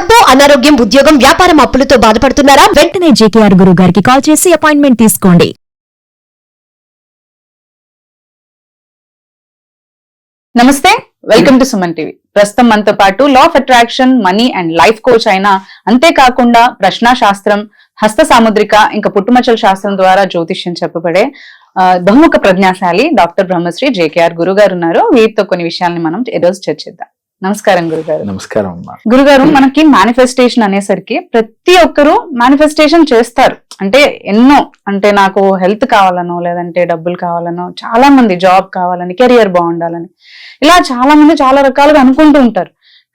డబ్బు, అనారోగ్యం, ఉద్యోగం, వ్యాపారం, అప్పులతో బాధపడుతున్నారా? వెంటనే జేకేఆర్ గురువు గారికి కాల్ చేసి అపాయింట్మెంట్ తీసుకోండి. నమస్తే, వెల్కమ్ టు సుమన్ టీవీ. ప్రస్తుతం మనతో పాటు law of attraction, money and life coach అయిన, అంతేకాకుండా ప్రశ్న శాస్త్రం, హస్త సాముద్రిక, ఇంకా పుట్టుమచ్చల శాస్త్రం ద్వారా జ్యోతిష్యం చెప్పబడే బహుముఖ ప్రజ్ఞాశాలి డాక్టర్ బ్రహ్మశ్రీ జేకేఆర్ గురుగారు ఉన్నారు. వీరితో కొన్ని విషయాల్ని మనం ఈరోజు చర్చిద్దాం. నమస్కారం గురుగారు. నమస్కారం గురుగారు. మనకి మేనిఫెస్టేషన్ అనేసరికి ప్రతి ఒక్కరు మేనిఫెస్టేషన్ చేస్తారు. అంటే ఎన్నో, అంటే నాకు హెల్త్ కావాలనో, లేదంటే డబ్బులు కావాలనో, చాలా మంది జాబ్ కావాలని, కెరియర్ బాగుండాలని, ఇలా చాలా మంది చాలా రకాలుగా అనుకుంటూ ఉంటారు.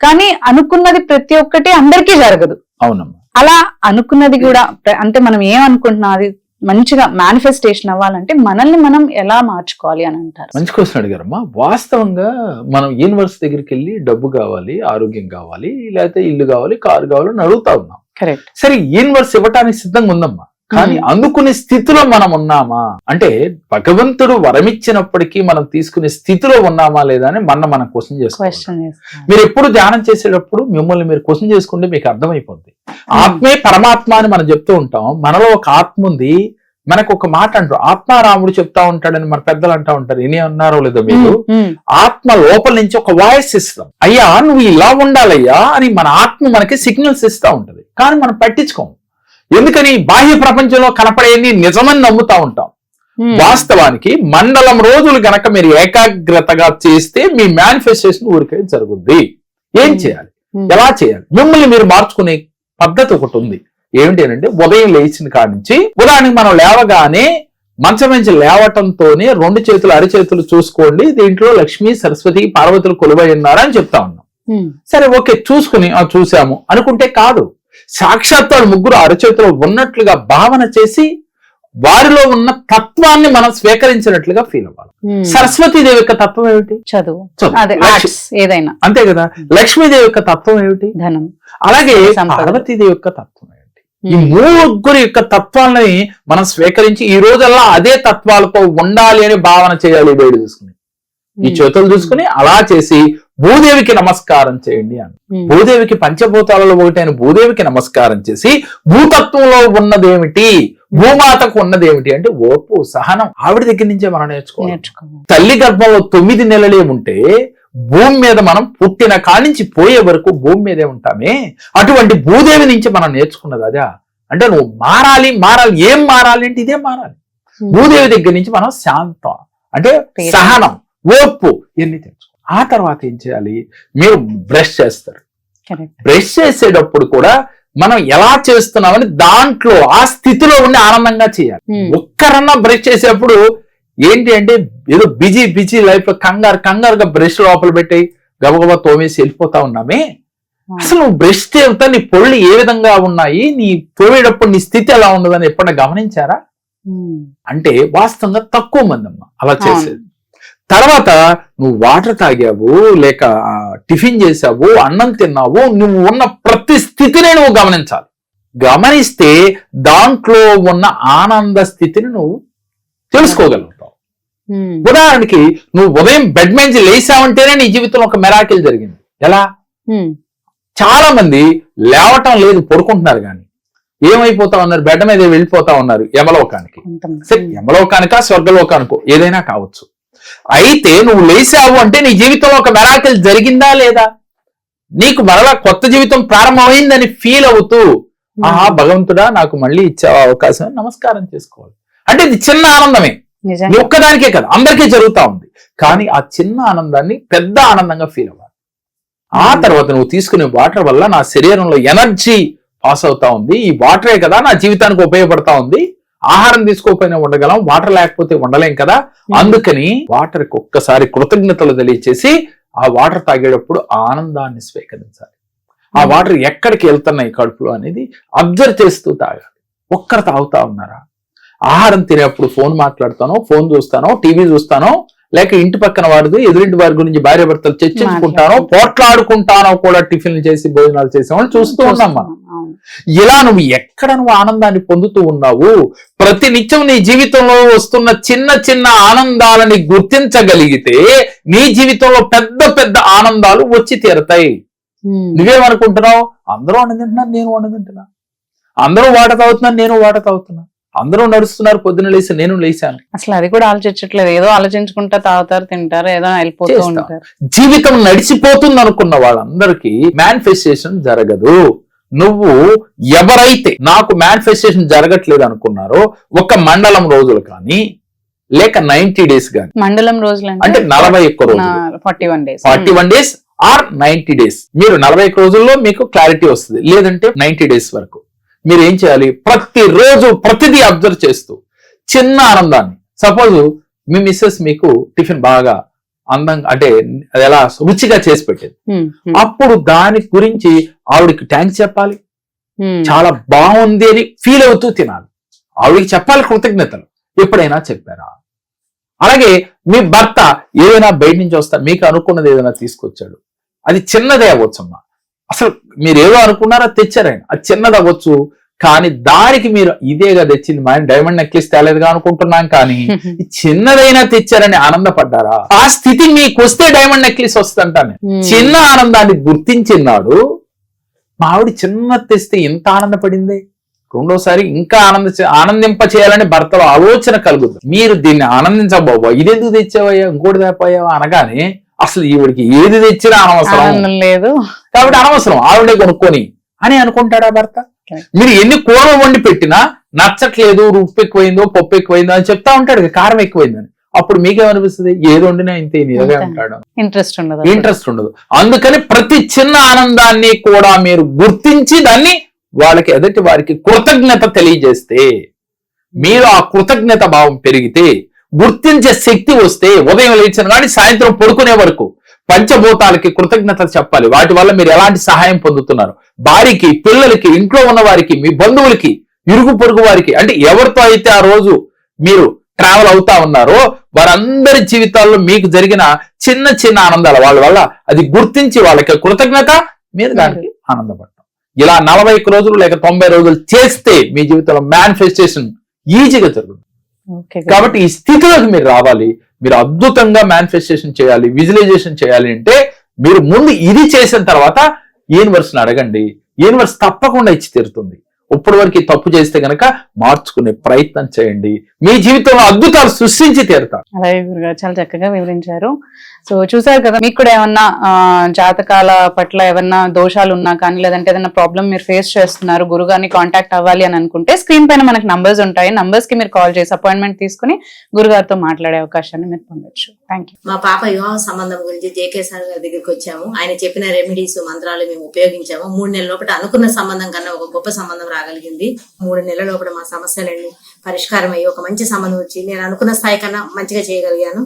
కానీ అనుకున్నది ప్రతి ఒక్కటి అందరికీ జరగదు. అవునమ్మా. అలా అనుకున్నది కూడా, అంటే మనం ఏమనుకుంటున్నాం అది మంచిగా మేనిఫెస్టేషన్ అవ్వాలంటే మనల్ని మనం ఎలా మార్చుకోవాలి అని అంటారు. మంచి క్వశ్చన్ అడిగారమ్మా. వాస్తవంగా మనం యూనివర్స్ దగ్గరికి వెళ్ళి డబ్బు కావాలి, ఆరోగ్యం కావాలి, లేకపోతే ఇల్లు కావాలి, కారు కావాలి అని అడుగుతా ఉన్నాం. కరెక్ట్. సరే, యూనివర్స్ ఇవ్వటానికి సిద్ధంగా ఉందమ్మా. కానీ అందుకునే స్థితిలో మనం ఉన్నామా అంటే, భగవంతుడు వరమిచ్చినప్పటికీ మనం తీసుకునే స్థితిలో ఉన్నామా లేదా అని మన క్వశ్చన్ చేసుకోవాలి. మీరు ఎప్పుడు ధ్యానం చేసేటప్పుడు మిమ్మల్ని మీరు క్వశ్చన్ చేసుకుంటే మీకు అర్థమైపోద్ది. ఆత్మే పరమాత్మ అని మనం చెప్తూ ఉంటాం. మనలో ఒక ఆత్మ ఉంది. మనకు ఒక మాట అంటారు, ఆత్మారాముడు చెప్తా ఉంటాడని మన పెద్దలు అంటా ఉంటారు. ఎన్ని అన్నారో లేదో మీరు. ఆత్మ లోపల నుంచి ఒక వాయిస్ ఇస్తాం, అయ్యా నువ్వు ఇలా ఉండాలయ్యా అని మన ఆత్మ మనకి సిగ్నల్స్ ఇస్తా ఉంటది. కానీ మనం పట్టించుకోం. ఎందుకని? బాహ్య ప్రపంచంలో కనపడేది నిజమని నమ్ముతా ఉంటాం. వాస్తవానికి మండలం రోజులు గనక మీరు ఏకాగ్రతగా చేస్తే మీ మేనిఫెస్టేషన్ ఊరికే జరుగుద్ది. ఏం చేయాలి, ఎలా చేయాలి? మిమ్మల్ని మీరు మార్చుకునే పద్ధతి ఒకటి ఉంది. ఏమిటి అంటే, ఉదయం లేచిన కాడి నుంచి, ఉదాహరణకి మనం లేవగానే మంచం నుంచి లేవటంతోనే 2 చేతులు అరిచేతులు చూసుకోండి, దీంట్లో లక్ష్మీ, సరస్వతి, పార్వతులు కొలువై ఉన్నారని చెప్తా ఉన్నాం. సరే, ఓకే, చూసుకుని చూసాము అనుకుంటే కాదు. సాక్షాత్ వాళ్ళు ముగ్గురు అరచేతిలో ఉన్నట్లుగా భావన చేసి వారిలో ఉన్న తత్వాన్ని మనం స్వీకరించినట్లుగా ఫీల్ అవ్వాలి. సరస్వతీదేవి యొక్క తత్వం ఏమిటి? చదువు. ఏదైనా అంతే కదా. లక్ష్మీదేవి యొక్క తత్వం ఏమిటి? ధనం. అలాగే పార్వతీదేవి యొక్క తత్వం ఏమిటి? ఈ ముగ్గురు యొక్క తత్వాలని మనం స్వీకరించి ఈ రోజల్లా అదే తత్వాలతో ఉండాలి అని భావన చేయాలి. వేడి చూసుకుని, ఈ చేతులు చూసుకుని అలా చేసి భూదేవికి నమస్కారం చేయండి అని. భూదేవికి పంచభూతాలలో ఒకటైన భూదేవికి నమస్కారం చేసి, భూతత్వంలో ఉన్నదేమిటి, భూమాతకు ఉన్నదేమిటి అంటే ఓర్పు, సహనం. ఆవిడ దగ్గర నుంచే మనం నేర్చుకోవాలి. తల్లి గర్భంలో 9 నెలలే ఉంటే భూమి మీద మనం పుట్టిన కానించి పోయే వరకు భూమి మీదే ఉంటామే. అటువంటి భూదేవి నుంచి మనం నేర్చుకున్నది అదా. అంటే నువ్వు మారాలి. ఏం మారాలి అంటే ఇదే మారాలి. భూదేవి దగ్గర నుంచి మనం శాంతం, అంటే సహనం, ఓర్పు ఇవన్నీ తెచ్చుకో. ఆ తర్వాత ఏం చేయాలి? మీరు బ్రష్ చేస్తారు. బ్రష్ చేసేటప్పుడు కూడా మనం ఎలా చేస్తున్నామని దాంట్లో ఆ స్థితిలో ఉండి ఆనందంగా చేయాలి. ఒక్కరన్నా బ్రష్ చేసేప్పుడు ఏంటి అంటే, ఏదో బిజీ లైఫ్ లో కంగారుగా బ్రష్ లోపల పెట్టి గబగబా తోమేసి వెళ్ళిపోతా ఉన్నామే. అసలు నువ్వు బ్రష్ చేస్తా నీ పళ్ళు ఏ విధంగా ఉన్నాయి, నీ తోమేటప్పుడు నీ స్థితి ఎలా ఉండదని ఎప్పుడన్నా గమనించారా? అంటే వాస్తవంగా తక్కువ మంది అమ్మా అలా చేసేది. తర్వాత నువ్వు వాటర్ తాగావు, లేక టిఫిన్ చేసావు, అన్నం తిన్నావు, నువ్వు ఉన్న ప్రతి స్థితిని నువ్వు గమనించాలి. గమనిస్తే దాంట్లో ఉన్న ఆనంద స్థితిని నువ్వు తెలుసుకోగలుగుతావు. ఉదాహరణకి నువ్వు ఉదయం బెడ్ నుంచి లేసావంటేనే నీ జీవితంలో ఒక మిరాకిల్ జరిగింది. ఎలా? చాలా మంది లేవటం లేదు, పడుకుంటున్నారు. కానీ ఏమైపోతా ఉన్నారు? బెడ్ మీద వెళ్ళిపోతా ఉన్నారు యమలోకానికి. యమలోకానికా స్వర్గలోకానికో ఏదైనా కావచ్చు. అయితే నువ్వు లేచావు అంటే నీ జీవితంలో ఒక మిరాకిల్ జరిగిందా లేదా? నీకు మరలా కొత్త జీవితం ప్రారంభమైందని ఫీల్ అవుతూ, ఆహా భగవంతుడా నాకు మళ్ళీ ఇచ్చే అవకాశం, నమస్కారం చేసుకోవాలి. అంటే ఇది చిన్న ఆనందమే, ఒక్కదానికే కదా, అందరికీ జరుగుతా ఉంది. కానీ ఆ చిన్న ఆనందాన్ని పెద్ద ఆనందంగా ఫీల్ అవ్వాలి. ఆ తర్వాత నువ్వు తీసుకునే వాటర్ వల్ల నా శరీరంలో ఎనర్జీ పాస్ అవుతా ఉంది. ఈ వాటరే కదా నా జీవితానికి ఉపయోగపడతా ఉంది. ఆహారం తీసుకోకపోయినా ఉండగలం, వాటర్ లేకపోతే ఉండలేం కదా. అందుకని వాటర్కి ఒక్కసారి కృతజ్ఞతలు తెలియచేసి ఆ వాటర్ తాగేటప్పుడు ఆనందాన్ని స్వీకరించాలి. ఆ వాటర్ ఎక్కడికి వెళ్తున్నాయి కడుపులో అనేది అబ్జర్వ్ చేస్తూ తాగాలి. ఒక్కరు తాగుతా ఉన్నారా? ఆహారం తినేప్పుడు ఫోన్ మాట్లాడతానో, ఫోన్ చూస్తానో, టీవీ చూస్తానో, లేక ఇంటి పక్కన వారిది ఎదురింటి వారి గురించి భార్య భర్తలు చర్చించుకుంటానో, పోట్లాడుకుంటానో కూడా టిఫిన్లు చేసి భోజనాలు చేసేవాళ్ళు చూస్తూ ఉన్నాం మనం. ఇలా నువ్వు ఎక్కడ నువ్వు ఆనందాన్ని పొందుతూ ఉన్నావు? ప్రతి నిత్యం నీ జీవితంలో వస్తున్న చిన్న చిన్న ఆనందాలని గుర్తించగలిగితే నీ జీవితంలో పెద్ద పెద్ద ఆనందాలు వచ్చి తీరతాయి. నువ్వేమనుకుంటున్నావు? అందరూ వంట తింటున్నారు, నేను వంట తింటున్నా. అందరూ వాటర్ తాగుతున్నారు, నేను వాటర్ తాగుతున్నా. అందరూ నడుస్తున్నారు, పొద్దున లేచి నేను లేచాను. అసలు అది కూడా ఆలోచించట్లేదు, ఏదో ఆలోచించుకుంటా తాగుతారు, తింటారు, ఏదో వెళ్ళిపోతూ ఉంటారు. జీవితం నడిచిపోతుంది అనుకున్న వాళ్ళందరికీ మేనిఫెస్టేషన్ జరగదు. నువ్వు ఎవరైతే నాకు మేనిఫెస్టేషన్ జరగట్లేదు అనుకున్నారో ఒక మండలం రోజులు కానీ లేక 90 days కానీ, మండలం రోజులు అంటే 41 రోజులు, 41 days, 41 days ఆర్ 90 days. మీరు 41 రోజుల్లో మీకు క్లారిటీ వస్తుంది, లేదంటే 90 days వరకు మీరు ఏం చేయాలి? ప్రతిరోజు ప్రతిదీ అబ్జర్వ్ చేస్తూ చిన్న ఆనందాన్ని, సపోజ్ మీ మిస్సెస్ మీకు టిఫిన్ బాగా అందంగా అంటే అది ఎలా రుచిగా చేసి పెట్టేది, అప్పుడు దాని గురించి ఆవిడకి థ్యాంక్స్ చెప్పాలి, చాలా బాగుంది అని ఫీల్ అవుతూ తినాలి. ఆవిడకి చెప్పాలి కృతజ్ఞతలు. ఎప్పుడైనా చెప్పారా? అలాగే మీ భర్త ఏదైనా బయట నుంచి వస్తా మీకు అనుకున్నది ఏదైనా తీసుకొచ్చాడు, అది చిన్నదే అవ్వచ్చమ్మా. అసలు మీరు ఏదో అనుకున్నారో తెచ్చారైనా, అది చిన్నది అవ్వచ్చు, కానీ దానికి మీరు ఇదేగా తెచ్చింది మా డైమండ్ నెక్లెస్ తేలేదుగా అనుకుంటున్నాం, కానీ చిన్నదైనా తెచ్చారని ఆనందపడ్డారా? ఆ స్థితి మీకు వస్తే డైమండ్ నెక్లెస్ వస్తుంటాను. చిన్న ఆనందాన్ని గుర్తించినాడు మా ఆవిడ చిన్న తెస్తే ఎంత ఆనందపడింది, రెండోసారి ఇంకా ఆనందింప చేయాలని భర్తలో ఆలోచన కలుగుతుంది. మీరు దీన్ని ఆనందించబోబా, ఇదెందుకు తెచ్చావయ్యా, ఇంకోటి తెప్పావా అనగానే అసలు ఈవిడికి ఏది తెచ్చినా అనవసరం లేదు కాబట్టి అనవసరం ఆవిడే కొనుక్కొని అని అనుకుంటాడా భర్త? మీరు ఎన్ని కూరలు వండి పెట్టినా నచ్చట్లేదు, ఉప్పు ఎక్కువైందో పప్పు ఎక్కువైందో అని చెప్తా ఉంటాడు, కారం ఎక్కువైందని. అప్పుడు మీకేమనిపిస్తుంది? ఏది వండినా ఇంతే నిజంగా ఉంటాడు, ఇంట్రెస్ట్ ఉండదు. అందుకని ప్రతి చిన్న ఆనందాన్ని కూడా మీరు గుర్తించి దాన్ని వాళ్ళకి ఎదుటి వారికి కృతజ్ఞత తెలియజేస్తే, మీరు ఆ కృతజ్ఞత భావం పెరిగితే, గుర్తించే శక్తి వస్తే, ఉదయం లేచిన కానీ సాయంత్రం పడుకునే వరకు పంచభూతాలకి కృతజ్ఞత చెప్పాలి. వాటి వల్ల మీరు ఎలాంటి సహాయం పొందుతున్నారు, భార్యకి, పిల్లలకి, ఇంట్లో ఉన్న వారికి, మీ బంధువులకి, ఇరుగు పొరుగు వారికి, అంటే ఎవరితో అయితే ఆ రోజు మీరు ట్రావెల్ అవుతా ఉన్నారో వారందరి జీవితాల్లో మీకు జరిగిన చిన్న చిన్న ఆనందాలు వాళ్ళ వల్ల అది గుర్తించి వాళ్ళకి కృతజ్ఞత, మీరు దానికి ఆనందపడతాం. ఇలా 41 రోజులు లేక 90 రోజులు చేస్తే మీ జీవితంలో మేనిఫెస్టేషన్ ఈజీగా జరుగుతుంది. కాబట్టి ఈ స్థితిలోకి మీరు రావాలి, మీరు అద్భుతంగా మేనిఫెస్టేషన్ చేయాలి, విజువలైజేషన్ చేయాలి అంటే మీరు ముందు ఇది చేసిన తర్వాత యూనివర్స్ని అడగండి. యూనివర్స్ తప్పకుండా ఇచ్చి తీరుతుంది. ఇప్పటి వరకు తప్పు చేస్తే గనక మార్చుకునే ప్రయత్నం చేయండి, మీ జీవితంలో అద్భుతాలు సృష్టించి తీరుతారు. అలాగే గురుగారు చాలా చక్కగా వివరించారు. సో చూసారు కదా, మీకు కూడా ఏమన్నా జాతకాల పట్ల ఏమన్నా దోషాలు ఉన్నా కానీ, లేదంటే ఏదైనా ప్రాబ్లం మీరు ఫేస్ చేస్తున్నారు, గురుగారిని కాంటాక్ట్ అవ్వాలి అని అనుకుంటే స్క్రీన్ పైన మనకి నంబర్స్ ఉంటాయి, నంబర్స్ కి మీరు కాల్ చేసి అపాయింట్మెంట్ తీసుకుని గురుగారితో మాట్లాడే అవకాశాన్ని మీరు పొందొచ్చు. Thank you. మా పాప వివాహ సంబంధం గురించి జేకే సార్ గారి దగ్గరికి వచ్చాము. ఆయన చెప్పిన రెమెడీస్, మంత్రాలు మేము ఉపయోగించాము. 3 నెలల లోపల అనుకున్న సంబంధం కన్నా ఒక గొప్ప సంబంధం రాగలిగింది. 3 నెలల లోపల మా సమస్యలన్నీ పరిష్కారం అయ్యి ఒక మంచి సంబంధం వచ్చి నేను అనుకున్న స్థాయి కన్నా మంచిగా చేయగలిగాను.